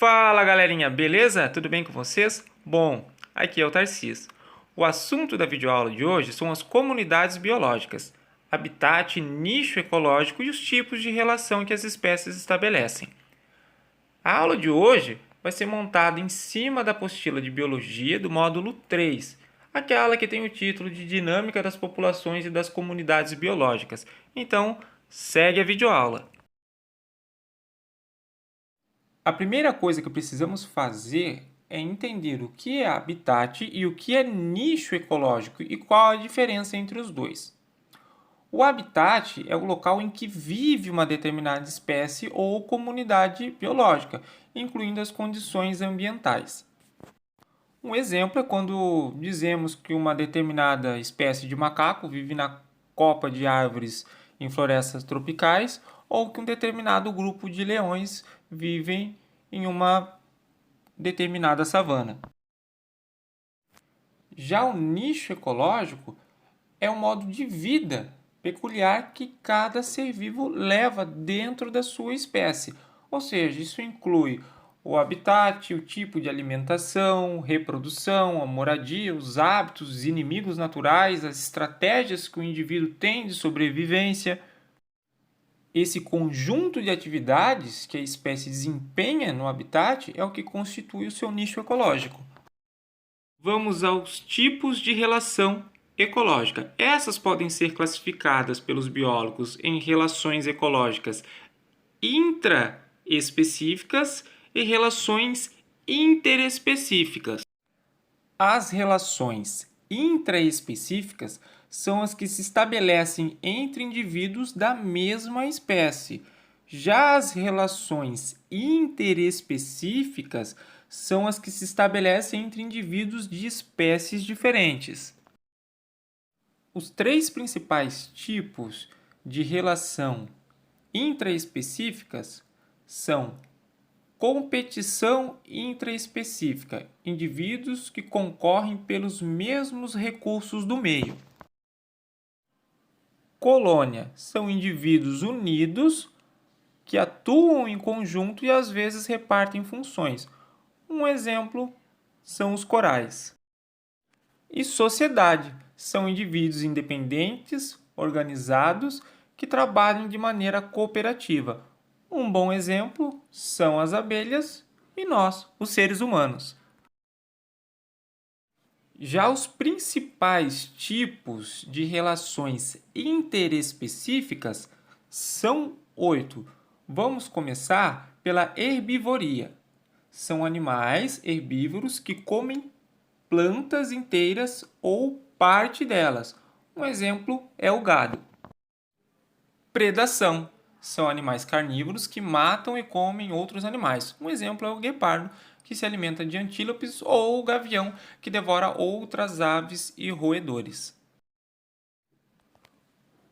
Fala galerinha, beleza? Tudo bem com vocês? Bom, aqui é o Tarcísio. O assunto da videoaula de hoje são as comunidades biológicas, habitat, nicho ecológico e os tipos de relação que as espécies estabelecem. A aula de hoje vai ser montada em cima da apostila de Biologia do módulo 3, aquela que tem o título de Dinâmica das Populações e das Comunidades Biológicas. Então, segue a videoaula. A primeira coisa que precisamos fazer é entender o que é habitat e o que é nicho ecológico e qual a diferença entre os dois. O habitat é o local em que vive uma determinada espécie ou comunidade biológica, incluindo as condições ambientais. Um exemplo é quando dizemos que uma determinada espécie de macaco vive na copa de árvores em florestas tropicais ou que um determinado grupo de leões vivem em uma determinada savana. Já o nicho ecológico é um modo de vida peculiar que cada ser vivo leva dentro da sua espécie, ou seja, isso inclui o habitat, o tipo de alimentação, reprodução, a moradia, os hábitos, os inimigos naturais, as estratégias que o indivíduo tem de sobrevivência. Esse conjunto de atividades que a espécie desempenha no habitat é o que constitui o seu nicho ecológico. Vamos aos tipos de relação ecológica. Essas podem ser classificadas pelos biólogos em relações ecológicas intraespecíficas e relações interespecíficas. As relações intraespecíficas são as que se estabelecem entre indivíduos da mesma espécie. Já as relações interespecíficas são as que se estabelecem entre indivíduos de espécies diferentes. Os três principais tipos de relação intraespecíficas são competição intraespecífica, indivíduos que concorrem pelos mesmos recursos do meio. Colônia, são indivíduos unidos que atuam em conjunto e às vezes repartem funções. Um exemplo são os corais. E sociedade, são indivíduos independentes, organizados, que trabalham de maneira cooperativa. Um bom exemplo são as abelhas e nós, os seres humanos. Já os principais tipos de relações interespecíficas são 8. Vamos começar pela herbivoria. São animais herbívoros que comem plantas inteiras ou parte delas. Um exemplo é o gado. Predação. São animais carnívoros que matam e comem outros animais. Um exemplo é o guepardo, que se alimenta de antílopes, ou o gavião, que devora outras aves e roedores.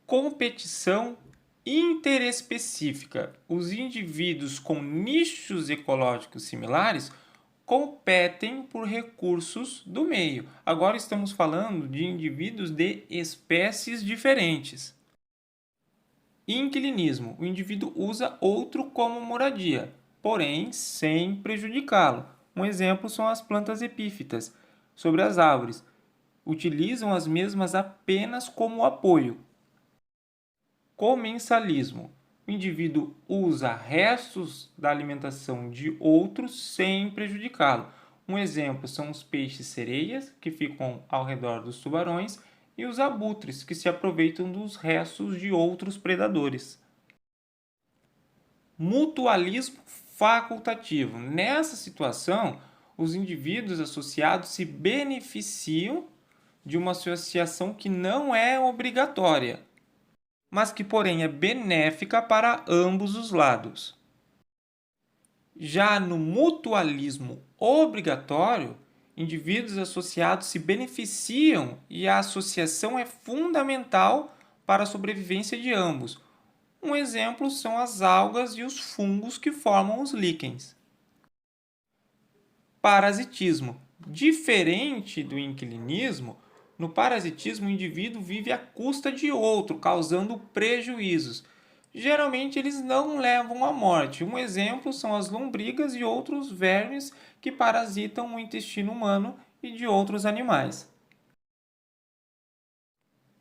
Competição interespecífica. Os indivíduos com nichos ecológicos similares competem por recursos do meio. Agora estamos falando de indivíduos de espécies diferentes. Inquilinismo. O indivíduo usa outro como moradia, porém sem prejudicá-lo. Um exemplo são as plantas epífitas sobre as árvores. Utilizam as mesmas apenas como apoio. Comensalismo. O indivíduo usa restos da alimentação de outros sem prejudicá-lo. Um exemplo são os peixes-sereias, que ficam ao redor dos tubarões, e os abutres, que se aproveitam dos restos de outros predadores. Mutualismo facultativo. Nessa situação, os indivíduos associados se beneficiam de uma associação que não é obrigatória, mas que, porém, é benéfica para ambos os lados. Já no mutualismo obrigatório, indivíduos associados se beneficiam e a associação é fundamental para a sobrevivência de ambos. Um exemplo são as algas e os fungos que formam os líquens. Parasitismo. Diferente do inquilinismo, no parasitismo o indivíduo vive à custa de outro, causando prejuízos. Geralmente eles não levam à morte. Um exemplo são as lombrigas e outros vermes que parasitam o intestino humano e de outros animais.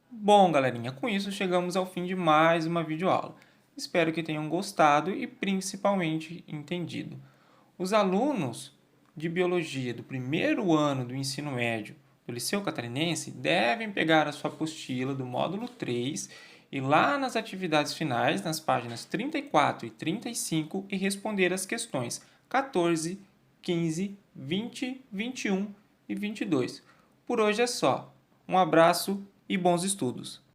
Bom, galerinha, com isso chegamos ao fim de mais uma videoaula. Espero que tenham gostado e principalmente entendido. Os alunos de biologia do primeiro ano do ensino médio do Liceu Catarinense devem pegar a sua apostila do módulo 3 e lá nas atividades finais, nas páginas 34 e 35, e responder as questões 14, 15, 20, 21 e 22. Por hoje é só. Um abraço e bons estudos!